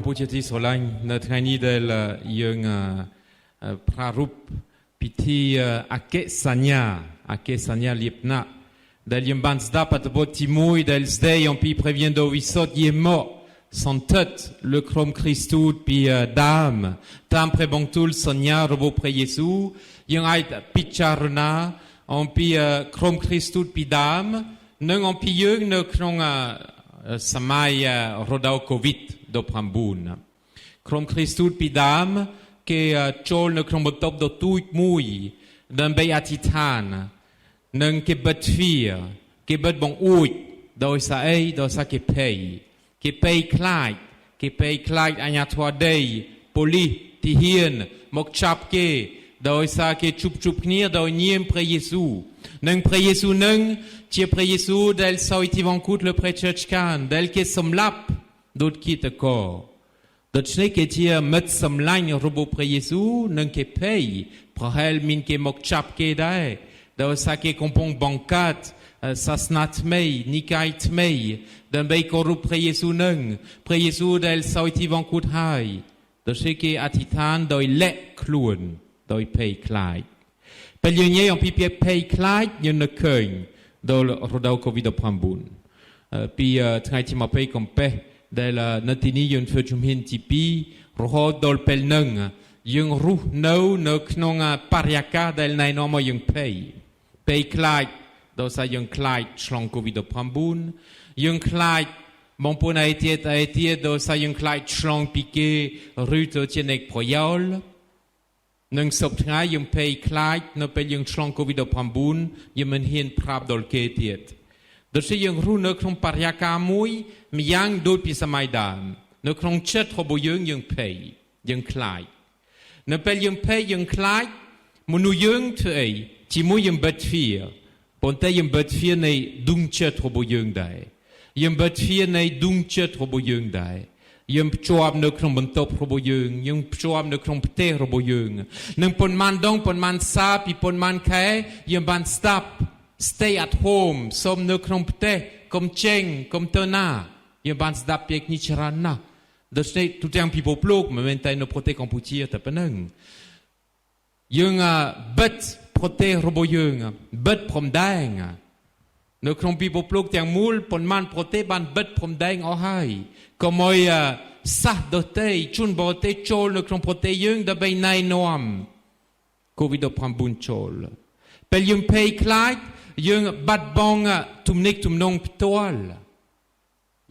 កម្ពុជាទីស្រឡាញ់នៅថ្ងៃនេះដែលយើងប្រារព្ធពិធីអកិសញ្ញាលៀបណាក់ដែលយើងបានស្ដាប់អត្ថបទទី1ដែលស្ដីអំពីព្រះវិញ្ញាណដ៏វិសុទ្ធយេម៉ូសន្ធិដ្ឋលើក្រុមគ្រីស្ទូពីដើមតាមព្រះបន្ទូលសញ្ញារបស់ព្រះយេស៊ូវយើងអាចពិចារណាអំពីក្រុមគ្រីស្ទូពីដើមនិងអំពីយើងនៅក្នុងសម័យរដូវ COVID-19 ក្រុមគ្រីស្ទូពីដើមគេចូលនៅក្នុងបន្ទប់ដ៏ទូចមួយដើម្បីអធិដ្ឋាននិងគេបិទទ្វារគេបិទបង្អួចដោយសារអីដោយសារគេភ័យខ្លាចអាជ្ញាធរដីប៉ូលីសទាហានមកចាប់គេដោយសារគេជប់គ្នាដោយនាមព្រះយេស៊ូវនិងព្រះយេស៊ូវនឹងជាព្រះយេស៊ូវដែលសោយទីវង្គតលើព្រះជើឆ្កានដែលគេសម្លាប់ដូចគិតកោដូច្នេះគេជាមិត្តសម្លាញ់របស់ព្រះយេស៊ូវនិងគេភ័យប្រហែលមានគេមកចាប់គេដែរដោយសារគេកំពុងបង្កើតសាសនាថ្មីនិកាយថ្មីដើម្បីគោរពព្រះយេស៊ូវនឹងព្រះយេស៊ូវដែលសោយទីវង្គតហើយដូច្នេះគេអធិដ្ឋានដោយលាក់ខ្លួនដោយភ័យខ្លាចពេលយើងនិយាយអំពីភាពភ័យខ្លាចយើងនឹកឃើញដល់រដូវ COVID-19 ពីថ្ងៃទី20កំពះដែលនៅទីនេះយើងធ្វើជំហានទី2រហូតដល់ពេលនឹងយើងរស់នៅក្នុងបរិយាកាសដែលណែនាំឲ្យយើងភ័យខ្លាចដោយសារយើងខ្លាចឆ្លង COVID-19 យើងខ្លាចបងប្អូនឯទៀតដោយសារយើងខ្លាចឆ្លងពីគេឬទៅជាអ្នកប្រយោលនឹងសពថ្ងៃយើងភ័យខ្លាចនៅពេលយើងឆ្លង COVID-19 យើងមិនហ៊ានប្រាប់ដល់គេទៀតដូច្នេះយើងរស់នៅក្នុងបរិយាកាសមួយម្យ៉ាងដូចពីសម័យដើមនៅក្នុងចិត្តរបស់យើងភ័យយើងខ្លាចនៅពេលយើងភ័យយើងខ្លាចមនុស្សយើងធ្វើអីជាមួយយើងបិទទ្វារប៉ុន្តែយើងបិទទ្វារនៃដួងចិត្តរបស់យើងដែរយើងបិទទ្វារនៃដួងចិត្តរបស់យើងដែរយើងភ្ជាប់នៅក្នុងបន្ទប់របស់យើងភ្ជាប់នៅក្នុងផ្ទះរបស់យើងនឹងប៉ុន្មានដងប៉ុន្មានសាពីប៉ុន្មានខែយើងបានស្ដាប់ stay at home សូមនៅក្នុងផ្ទះកុំចេញកុំទៅណាយើងបានស្ដាប់ពាក្យនេះច្រើនណាស់ដូច្នេះទូទាំងពិភពលោកមិនមែនតែនៅប្រទេសកម្ពុជាតែប៉ុណ្ណឹងយើងបិទប្រទេសរបស់យើងបិទព្រំដែននៅក្នុងពិភពលោកទាំងមូលប៉ុន្មានប្រទេសបានបិទព្រំដែនអស់ហើយកុំឲ្យសាសដទៃជនបរទេសចូលនៅក្នុងប្រទេសយើងដើម្បីណែនាំ COVID-19 ចូលពេលយើងភ័យខ្លាចយើងបាត់បង់ទំនាក់ទំនងផ្ទាល់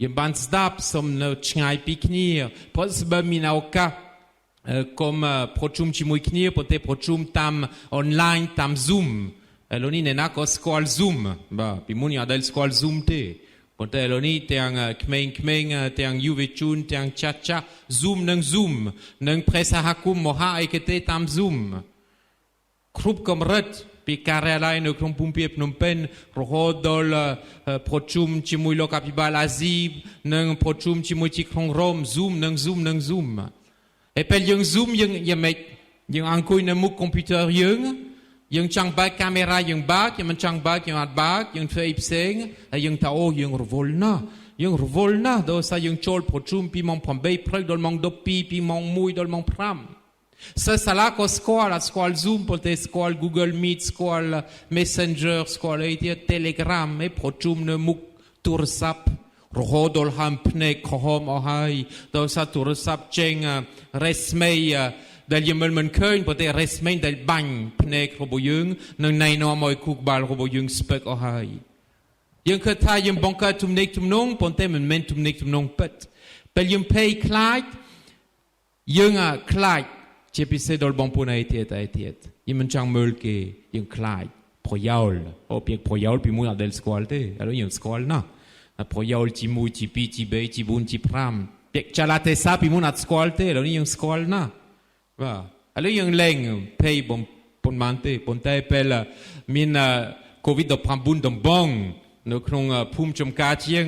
យើងបានស្ដាប់សូមនៅឆ្ងាយពីគ្នាព្រោះស្បើមានឱកាសកុំប្រជុំជាមួយគ្នាប៉ុន្តែប្រជុំតាមអនឡាញតាម Zoom ឥឡូវនេះអ្នកណាក៏ស្គាល់ Zoom បាទពីមុនយើងអត់ដែលស្គាល់ Zoom ទេប៉ុន្តែឥឡូវនេះទាំងក្មេងទាំងយុវជនទាំងចាស់ Zoom និងប្រេសហគមន៍មហាឯកទេសតាម Zoom គ្រប់កម្រិតពីការិយាល័យនៅក្នុងភូមិភាគភ្នំពេញរហូតដល់ប្រជុំជាមួយលោកអភិបាលអាស៊ីនិងប្រជុំជាមួយទីក្រុងរ៉ូម Zoom ហើយពេលយើង Zoom យើងអង្គុយនៅមុខកុំព្យូទ័រយើងចង់បើកកាមេរ៉ាយើងបើកយើងមិនចង់បើកយើងអត់បើកយើងធ្វើអីផ្សេងហើយយើងថាអូយើងរវល់ណាស់ដោយសារយើងចូលប្រជុំពីម៉ោង 8 ព្រឹកដល់ម៉ោង 12 ពីម៉ោង 1 ដល់ម៉ោង 5សិស្សសាលាក៏ស្គាល់ Zoom ប៉ុន្តែស្គាល់ Google Meet ស្គាល់ Messenger ស្គាល់អីទៀត Telegram ឯប្រជុំនៅមុខទូរស័ព្ទរហូតដល់ហាមភ្នែកក្រហមអស់ហើយដោយសារទូរស័ព្ទចេញរេស្មីដែលយើងមិនឃើញប៉ុន្តែរេស្មីដែលបាញ់ភ្នែករបស់យើងនឹងណែនាំឲ្យគូក្បាលរបស់យើងស្ពឹកអស់ហើយយើងគិតថាយើងបង្កើតទំនាក់ទំនងប៉ុន្តែមិនមែនទំនាក់ទំនងពិតពេលយើងភ័យខ្លាចយើងខ្លាចជាពិសេសដល់បងប្អូនឯទៀតយើងមិនចង់មើលគេយើងខ្លាចប្រយោលពាក្យប្រយោលពីមួយអត់ដែលស្គាល់ទេឥឡូវយើងស្គាល់ណាប្រយោលទី1ទី2ទី3ទី4ទី5ពាក្យចាឡាទេសាពីមុនអត់ស្គាល់ទេឥឡូវនេះយើងស្គាល់ណាបាទឥឡូវយើងលែងភ័យប៉ុន្មានទេប៉ុន្តែពេលមាន COVID-19 ដំបងនៅក្នុងភូមិចំការជាង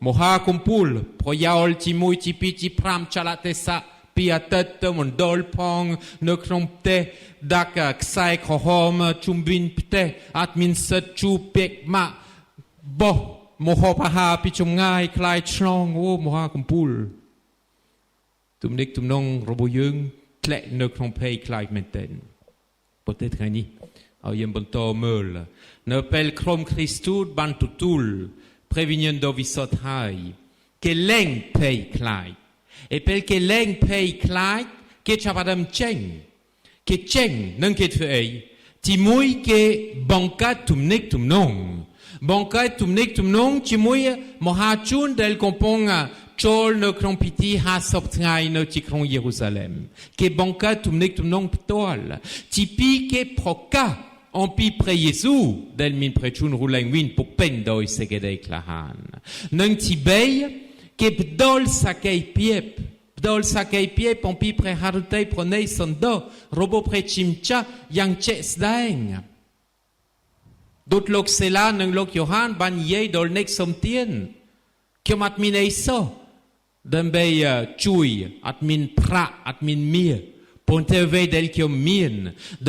មហាកំពូលប្រយោលទី1ទី2ទី5ចាឡាទេសាពីអតីតទៅមណ្ឌលផងនៅក្នុងផ្ទះដាក់ខ្សែក្រហមជុំវិញផ្ទះអត់មានសិទ្ធជួបពាក្យម៉ាក់បោះមហោបហាពីចម្ងាយខ្លាយឆ្លងមហាកំពូល ទំនិកទំនងរបស់យើងធ្លាក់នៅក្នុងភ័យខ្លាចមែនទែនប្រទេសថ្ងៃនេះឲ្យយើងបន្តមើលនៅពេលក្រុមគ្រីស្ទូតបានទទួលព្រះវិញ្ញាណដ៏វិសុទ្ធហើយគេលែងភ័យខ្លាចឯពេលគេលែងភ័យខ្លាចគេចាប់ផ្ដើមចេញនឹងគេធ្វើអីទីមួយគេបង្កើតទំនិកទំនងជាមួយមហាជនដែលកំពុងចូលនៅក្នុងពិធី50ថ្ងៃនៅទីក្រុងយេរូសាឡិមគេបង្កើតទំនិកទំនងផ្ទាល់ទីពីរគេប្រកាសអំពីព្រះយេស៊ូវដែលមានព្រះជន្មរលែងវិញពុពេញដោយសេចក្តីក្លាហាននិងទី3គេផ្ដល់សក្ខីភាពអំពីព្រះハរតីប្រណីសន្តោរបស់ព្រះជាម្ចាស់យ៉ាងជាក់ស្ដែងដូចលោកសេឡានិងលោកយ៉ូហានបាននិយាយដល់អ្នកសំទានខ្ញុំអត់មានអីសោះដើម្បីជួយអត់មានប្រាក់អត់មានមាសប៉ុន្តែអ្វីដែលខ្ញុំមាន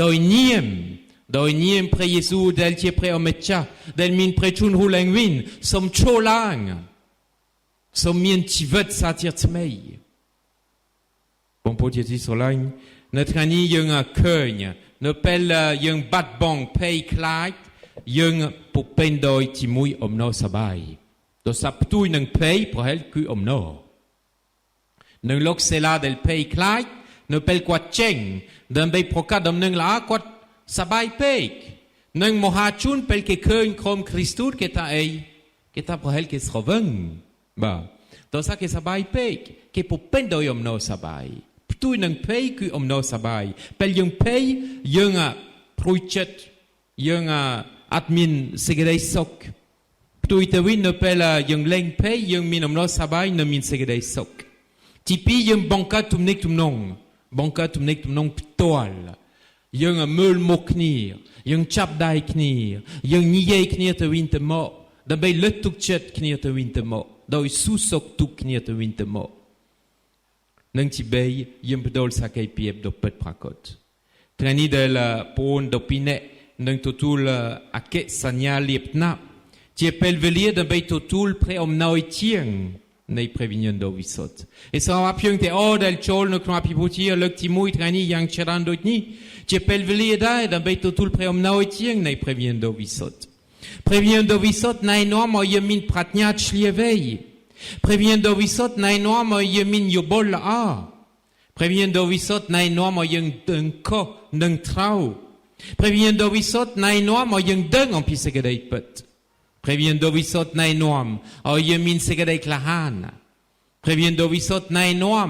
ដោយនាមព្រះយេស៊ូវដែលជាព្រះអម្ចាស់ដែលមានព្រះជន្មរលែងវិញសូមចូលឡើងសូមមានជីវិតសាជាថ្មីបងប្អូនជាទីស្រឡាញ់នៅថ្ងៃនេះយើងឃើញនៅពេលយើងបាត់បង់ភ័យខ្លាចយើងពុពេញដោយជាមួយអំណរសប្បាយដោយសារផ្ទុយនឹងភ័យប្រហែលគឺអំណរនឹងលោកសេឡាដែលភ័យខ្លាចនៅពេលគាត់ចេញដើម្បីប្រកាសដំណឹងល្អគាត់សប្បាយពេកនឹងមហាជនពេលគេឃើញក្រុមគ្រីស្ទូតគេថាអីគេថាប្រហែលគេស្រវឹងបាទដោយសារគេសប្បាយពេកគេពុពេញដោយអំណរសប្បាយផ្ទុយនឹងភ័យគឺអំណរសប្បាយពេលយើងភ័យយើងព្រួយចិត្តយើងអត់មានសេចក្តីសុខផ្ទុយទៅវិញនៅពេលយើងលែងភ័យយើងមានអំណរសប្បាយនិងមានសេចក្តីសុខទីពីរយើងបង្កើតទំនាក់ទំនងផ្ទាល់យើងមើលមុខគ្នាយើងចាប់ដៃគ្នាយើងនិយាយគ្នាទៅវិញទៅមកដើម្បីលើកទឹកចិត្តគ្នាទៅវិញទៅមកដោយសួរសុខទុក្ខគ្នាទៅវិញទៅមកនឹងទី3យើងបដូរសក្ខីភាពដ៏ពិតប្រាកដថ្ងៃនេះដែលពូនដ៏ពីរនាក់នឹងទទួលអក្ខសញ្ញាលៀបណាប់ជាពេលវេលាដើម្បីទទួលព្រះអំណោយជាងនៃព្រះវិញ្ញាណដ៏វិសុទ្ធហើយសម្រាប់យើងទាំងអស់ដែលចូលនៅក្នុងអភិពុជាលើកទី1ថ្ងៃនេះយ៉ាងច្រើនដូចនេះជាពេលវេលាដែរដើម្បីទទួលព្រះអំណោយជាងនៃព្រះវិញ្ញាណដ៏វិសុទ្ធព្រះវិញ្ញាណដ៏វិសុទ្ធណែនាំឲ្យយើងមានប្រាជ្ញាឆ្លៀវវៃព្រះវិញ្ញាណដ៏វិសុទ្ធណែនាំឲ្យយើងមានយោបល់ល្អព្រះវិញ្ញាណដ៏វិសុទ្ធណែនាំឲ្យយើងដឹងខុសនិងត្រូវព្រះវិញ្ញាណដ៏វិសុទ្ធណែនាំឲ្យយើងដឹងអំពីសេចក្តីពិតព្រះវិញ្ញាណដ៏វិសុទ្ធណែនាំឲ្យយើងមានសេចក្តីក្លាហានព្រះវិញ្ញាណដ៏វិសុទ្ធណែនាំ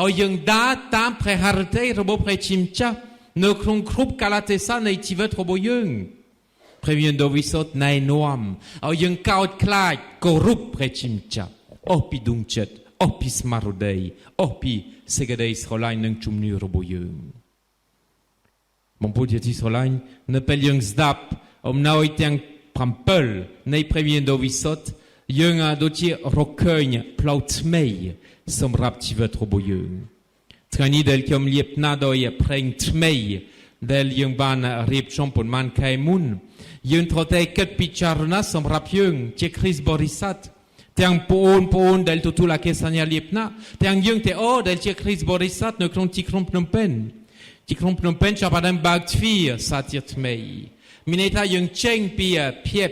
ឲ្យយើងដើរតាមព្រះハរតីរបស់ព្រះជាម្ចាស់នៅក្នុងគ្រប់កាលៈទេសៈនៃជីវិតរបស់យើងព្រះវិញ្ញាណដ៏វិសុទ្ធណែនាំឲ្យយើងកោតខ្លាចគោរពព្រះជាម្ចាស់អស់ពីដួងចិត្តអស់ពីស្មារតីអស់ពីសេចក្តីស្រឡាញ់និងជំនឿរបស់យើងបងប្អូនជាទីស្រឡាញ់នៅពេលយើងស្ដាប់អំណោយទាំង7នៃព្រះវិញ្ញាណដ៏វិសុទ្ធយើងដូចជារកឃើញផ្លូវថ្មីសម្រាប់ជីវិតរបស់យើងថ្ងៃនេះដែលខ្ញុំលៀបណាដោយព្រេងថ្មីដែលយើងបានរៀបចំប៉ុន្មានខែមុនយើងត្រូវតែគិតពិចារណាសម្រាប់យើងជាគ្រីស្ទបរិស័ទទាំងបងប្អូនដែលទទួលអក្ខសញ្ញាលៀបណាទាំងយើងទាំងអស់ដែលជាគ្រីស្ទបរិស័ទនៅក្នុងទីក្រុងភ្នំពេញចាប់ផ្ដើមបើកទ្វារសាជាថ្មីមានន័យថាយើងចេញពីភាព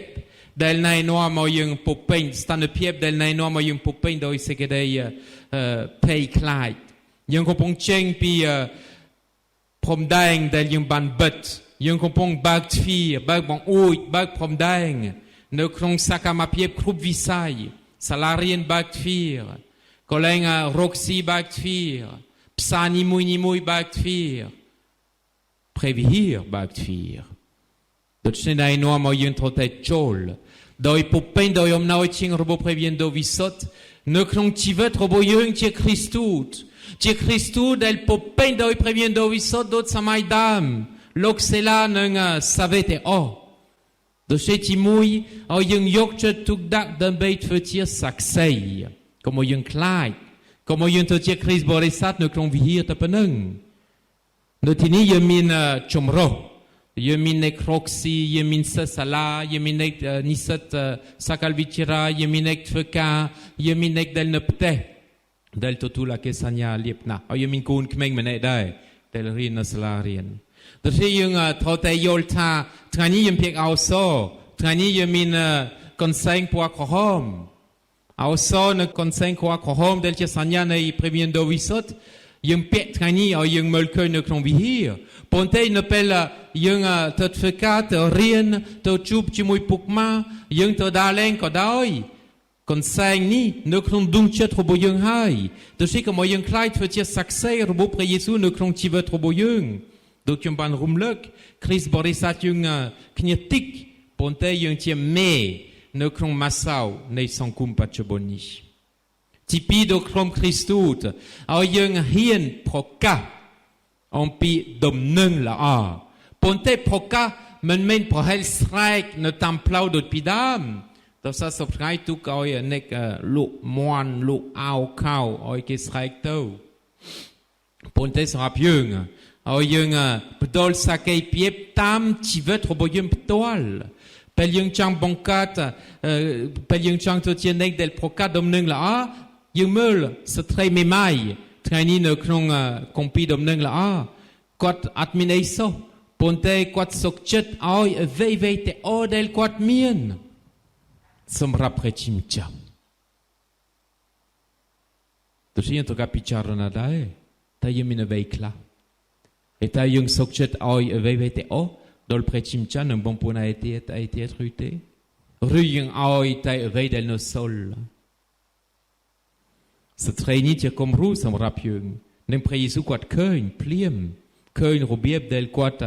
ដែលណែនាំមកយើងពុពេញស្ថានភាពដែលណែនាំមកយើងពុពេញដោយសេចក្តីភ័យខ្លាចយើងកំពុងចេញពីព្រំដែងដែលយើងបានបិទយើងកំពុងបើកទ្វារបើកបង្អួចបើកព្រំដែងនៅក្នុងសកម្មភាពគ្រប់វិស័យសាលារៀនបើកទ្វារកន្លែងរកស៊ីបើកទ្វារផ្សារនីមួយបើកទ្វារព្រះវិហារបើកទ្វារដូច្នេះណែនាំឲ្យយើងត្រូវតែចូលដោយពុពេញដោយអំណោយជាងរបស់ព្រះវិញ្ញាណដ៏វិសុទ្ធនៅក្នុងជីវិតរបស់យើងជាគ្រីស្ទូតដែលពុពេញដោយព្រះវិញ្ញាណដ៏វិសុទ្ធដូចសម័យដើមលោកសេឡានឹងសាវេតេអូដូច្នេះទីមួយឲ្យយើងយកចិត្តទុកដាក់ដើម្បីធ្វើជាសាក្សីកុំឲ្យយើងខ្លាចកុំឲ្យយើងទៅជាគ្រីស្ទបរិស័ទនៅក្នុងវិហារតែប៉ុណ្ណឹងនៅទីនេះយើងមានចម្រុះយើងមានអ្នករកស៊ីយើងមានសិស្សសាលាយើងមានអ្នកនិស្សិតសាកលវិទ្យាល័យយើងមានអ្នកធ្វើការយើងមានអ្នកដែលនៅផ្ទះ ដែលទទួលអកេសញ្ញាលៀបណាស់ហើយយើងមានកូនក្មេងម្នាក់ដែរដែលរៀននៅសាលារៀនតែយើងត្រូវតែយល់ថាថ្ងៃនេះយើងភាគអោសថ្ងៃនេះយើងមានកន្សែងពណ៌ក្រហមអោសនៅកន្សែងពណ៌ក្រហមដែលជាសញ្ញានៃព្រះវិញ្ញាណដ៏វិសុទ្ធយើងពាក់ថ្ងៃនេះឲ្យយើងមើលឃើញនៅក្នុងវិហារប៉ុន្តែនៅពេលយើងទៅធ្វើការទៅរៀនទៅជួបជាមួយពុកម៉ាយើងទៅដើរលេងក៏ដោយកន្សែងនេះនៅក្នុងដួងចិត្តរបស់យើងហើយទោះជាកុំឲ្យយើងខ្លាចធ្វើជាសាក្សីរបស់ព្រះយេស៊ូវនៅក្នុងជីវិតរបស់យើងដូចខ្ញុំបានរំលឹកគ្រីស្ទបរិស័ទយើងគ្នាតិចប៉ុន្តែយើងជាមេនៅក្នុងម៉ាសៅនៃសង្គមបច្ចុប្បន្ននេះទីពីរដល់ក្រុមគ្រីស្ទូតឲ្យយើងហ៊ានប្រកាសអំពីដំណឹងល្អប៉ុន្តែប្រកាសមិនមែនប្រហែលស្រែកនៅតាមផ្លូវដូចពីដើមតើសប្តាហ៍ទូកឲ្យអ្នកលក់មន់លក់អាវខោឲ្យគេស្រែកទៅប៉ុន្តែសម្រាប់យើងឲ្យយើងបដលសក្តិភាពតាមជីវិតរបស់យើងផ្ទាល់ពេលយើងចង់បង្កើតពេលយើងចង់ទៅជាអ្នកដែលប្រកាសដំណឹងល្អយើងមើលស្ត្រីមេម៉ាយថ្ងៃនេះនៅក្នុងគម្ពីរដំណឹងល្អគាត់អត់មានអីសោះប៉ុន្តែគាត់សុខចិត្តឲ្យអ្វីៗតែអដែលគាត់មានសម្រាប់ព្រះជាម្ចាស់ទោះជាទៅការពិចារណាដែរតែយើងមានអ្វីខ្លះហើយតែយើងសុខចិត្តឲ្យអ្វីៗតែអដល់ព្រះជាម្ចាស់នឹងបងប្អូនឯទៀតឬទេឬយើងឲ្យតែអ្វីដែលនៅសុលស្ត្រីនេះជាគំរូសម្រាប់យើងនឹងព្រះយេស៊ូវគាត់ឃើញភ្លាមឃើញរបៀបដែលគាត់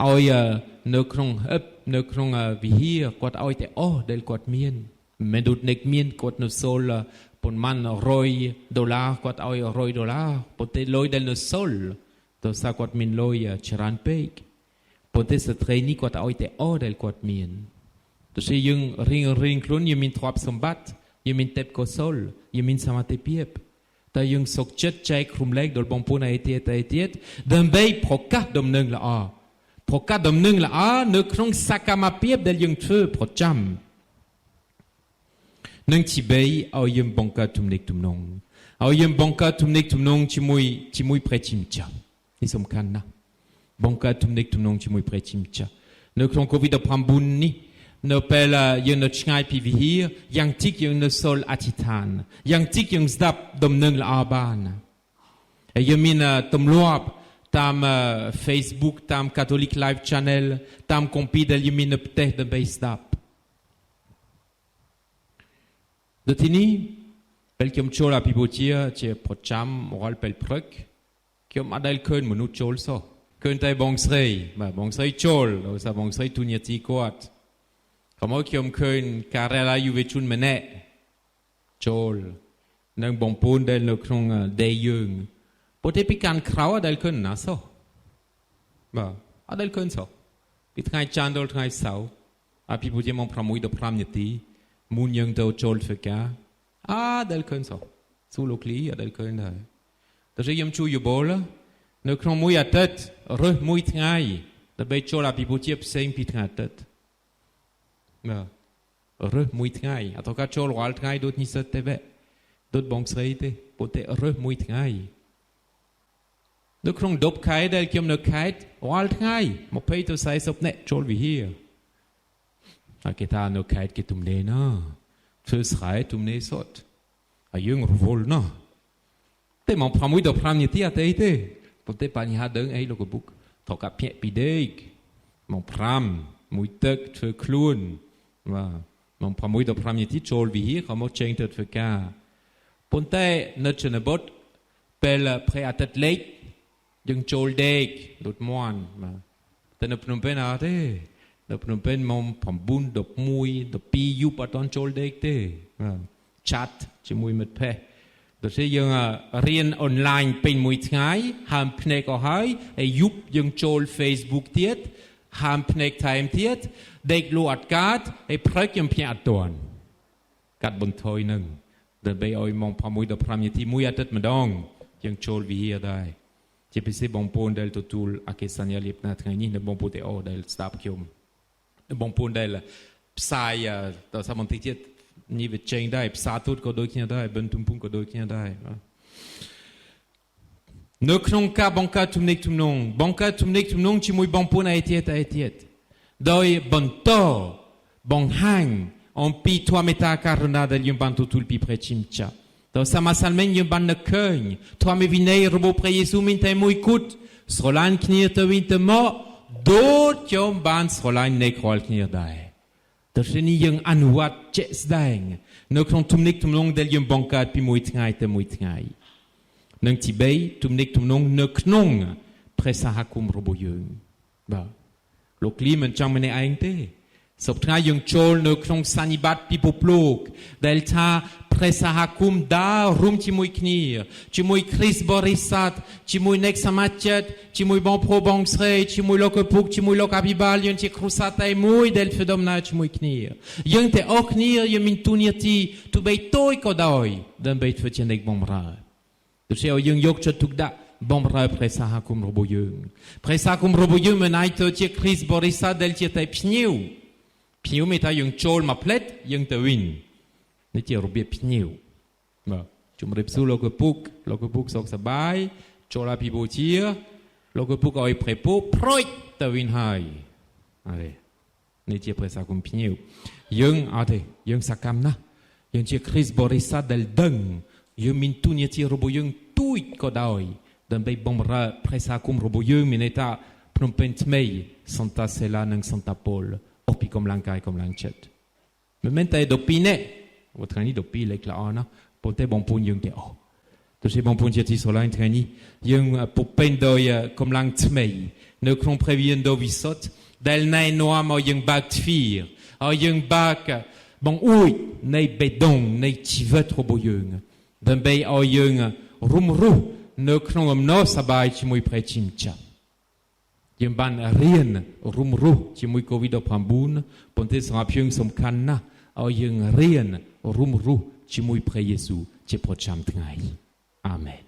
ឲ្យនៅក្នុងនៅក្នុងវិហារគាត់ឲ្យតែអស់ដែលគាត់មានមិនដូចអ្នកមានគាត់នៅសុលប៉ុន្មាន$100គាត់ឲ្យ$100ប៉ុន្តែលុយដែលនៅសុលទៅសារគាត់មានលុយច្រើនពេកប៉ុន្តែស្ត្រីនេះគាត់ឲ្យតែអស់ដែលគាត់មានទោះជាយើងរៀងខ្លួនយើងមានទ្រព្យសម្បត្តិយើងមានទេពកោសលយើងមានសមត្ថភាពតែយើងសុខចិត្តចែករំលែកដល់បងប្អូនឯទៀតដើម្បីប្រកាសដំណឹងល្អប្រកាសដំណឹងល្អនៅក្នុងសកម្មភាពដែលយើងធ្វើប្រចាំនឹងទី3ឲ្យយើងបង្កើតទំនាក់ទំនងឲ្យយើងបង្កើតទំនាក់ទំនងជាមួយព្រះជាម្ចាស់នេះសំខាន់ណាស់បង្កើតទំនាក់ទំនងជាមួយព្រះជាម្ចាស់នៅក្នុង COVID-19 នេះនៅពេលយើងនៅឆ្ងាយពីវិហារយ៉ាងតិចយើងនៅសូលអធិដ្ឋានយ៉ាងតិចយើងស្ដាប់ដំណឹងល្អបានហើយយើងមានទម្លាប់តាម Facebook តាម Catholic Live Channel តាមគម្ពីរដែលយើងមាននៅផ្ទះដើម្បីស្ដាប់ដូចនេះពេលខ្ញុំចូលអភិបូជាជាប្រចាំរាល់ពេលព្រឹកខ្ញុំអត់ដែលឃើញមនុស្សចូលសោះឃើញតែបងស្រីបាទបងស្រីចូលដោយសារបងស្រីទូនាទីគាត់មកខ្ញុំឃើញការិយាល័យយុវជនម្នាក់ចូលនឹងបងប្អូនដែលនៅក្នុងដេយើងប៉ុន្តែពីការក្រៅអត់ដែលឃើញណាសោះបាទអត់ដែលឃើញសោះពីថ្ងៃច័ន្ទដល់ថ្ងៃសៅរ៍អភិបូជាម៉ោង6ដល់5នាទីមុនយើងទៅចូលធ្វើការអត់ដែលឃើញសោះស៊ូលោកលីអត់ដែលឃើញដែរតែខ្ញុំជួយយោបល់នៅក្នុងមួយអាទិត្យរើសមួយថ្ងៃដើម្បីចូលអភិបូជាផ្សេងពីថ្ងៃអាទិត្យរើសមួយថ្ងៃអត់ក៏ចូលរាល់ថ្ងៃដូចនេះសិតទេដូចបងស្រីទេប៉ុន្តែរើសមួយថ្ងៃនៅក្នុង10ខែដែលខ្ញុំនៅខេត្តរាល់ថ្ងៃ20ទៅ40នាក់ចូលវិហារហើយគេថានៅខេត្តគេទំនេរណាធ្វើស្រែទំនេរសុទ្ធហើយយើងរវល់ណាតែមក6ដល់5នាទីអត់ទេប៉ុន្តែបញ្ហាដឹងអីលោកកបុកត្រូវកាភ្ញាក់ពីដេកមក5មួយទឹកធ្វើខ្លួនបាទមក6ដល់5នាទីចូលវិហារក៏មកចេញទៅធ្វើការប៉ុន្តែនៅជនបទពេលព្រះអាទិត្យលេខយើងចូលដេកដូចមន់បាទតែនៅភ្នំពេញអត់ទេនៅភ្នំពេញមក9 11 12យប់អត់ចូលដេកទេបាទចាត់ជាមួយមិត្តភ័ក្តិដូចជាយើងរៀនអនឡាញពេញមួយថ្ងៃហើមភ្នែកក៏ហើយយប់យើងចូល Facebook ទៀតហើមភ្នែកថែមទៀតដេកលូអត់កាត់ហើយព្រឹកខ្ញុំភ្ញាក់អត់ទាន់កាត់បន្ថយនឹងដើម្បីឲ្យម៉ោង6ដល់5នាទីមួយអាទិត្យម្ដងយើងចូលវិហារដែរជាពិសេសបងប្អូនដែលទទួលអកេសញ្ញាលៀបណាថ្ងៃនេះនៅបងប្អូនដែលស្ដាប់ខ្ញុំបងប្អូនដែលផ្សាយតើសាមន្ទីទៀត นี่เวเจงได้ภาษาทูตก็โดยเคียได้บรรทุมพุ่งก็โดยเคียได้เนื้อขนมกาบังกาทุมนิกทุมนงบังกาทุมนิกทุมนงชิมวยบังปูนไอเทียดโดยบันโตบังหังอันปีทัวเมตาการนาเดลยมบันตุตุลปีเพรชิมชาโดยสมาสัลเมนยมบันนักเคินทัวเมวินัยระบบเพรเยซูมินเตมวยกุดสโลานคนีร์ตวินเตมอโดดยมบันสโลานในคอลคนีร์ได้แต่ทีนี้ยังอนุวัตเจสได้เนื้อขนมทุมนิกทุมนงเดลยมบังกาปีมวยทงายแต่มวยทงายนังที่เบย์ทุมนิกทุมนงเนื้อขนมเพรสหคุมระบบยังบ่โลกลีมันจังมันในไอ้เต้สบท้ายยังโจลเนื้อขนมสันนิบัตปีปุปลูกเดลท่าเพรสหคุมดารุมชิมวยคนีชิมวยคริสบริษัทชิมวยเน็กสมาชิกชิมวยบองโพบองเสยชิมวยโลกปุกชิมวยโลกอภิบาลยังที่ครุสัตไอมวยเดลฟดอมนาชิมวยคนียังแต่ออกคนียังมินตุเนียตีตุเบย์โต้ก็ได้เดินเบย์เฟชเนกบองราดูสิเอายังยกจุดทุกดะบอมรายเพรสหคุมรบยุงเพรสหคุมรบยุงมันไอตัวเจ้าคริสบริษัทเดลเจ้าแต่พิวไม่ทายังโจลมาเพลดยังแต่วินนี่เจ้ารบพิวบ่จุ่มริบสู้โลกปุกสกสบายโจลาพิโบเชียโลกปุกเอาไอ้เพรปุกพรอยแต่วินหายอะไรนี่เจ้าเพรสหคุมพิวยังอะไรยังสักคำนะยังเจ้าคริสบริษัทเดลดังยังมินตุเนียที่รบยุงตุยก็ได้ดันไปบอมราเพรสหคุมรบยุงมินตาพนมเป็นทเมย์สันตาเซลานังสันตาโพลอภิกำลังกายกำลังเช็ดมันไม่แต่ดปีเน่วันทางนี้ดปีเล็กละอ่อนนะปนแต่บองปูนยังเดียวตัวเช่บองปูนเจติโซลาทางนี้ยังปุ๊บเป็นโดยกำลังทเมย์เนื้อครองพรีเวียนโดวิสต์เดลในนัวมายังบักฟีร์เอายังบักบองอุ้ยในเบดงในชีวิตรบยุงดันไปเอายังรุมรูเนื้อครองอมโนสบายชิมวยเพรชิมจับยังบันเรียนรุมรูชิมวยโควิดพัมบุนปนเทสราเพียงสำคัญนะเอายังเรียนรุมรูชิมวยเพรเยซูเจ็บปวดช้ำทั้งไงอาเมน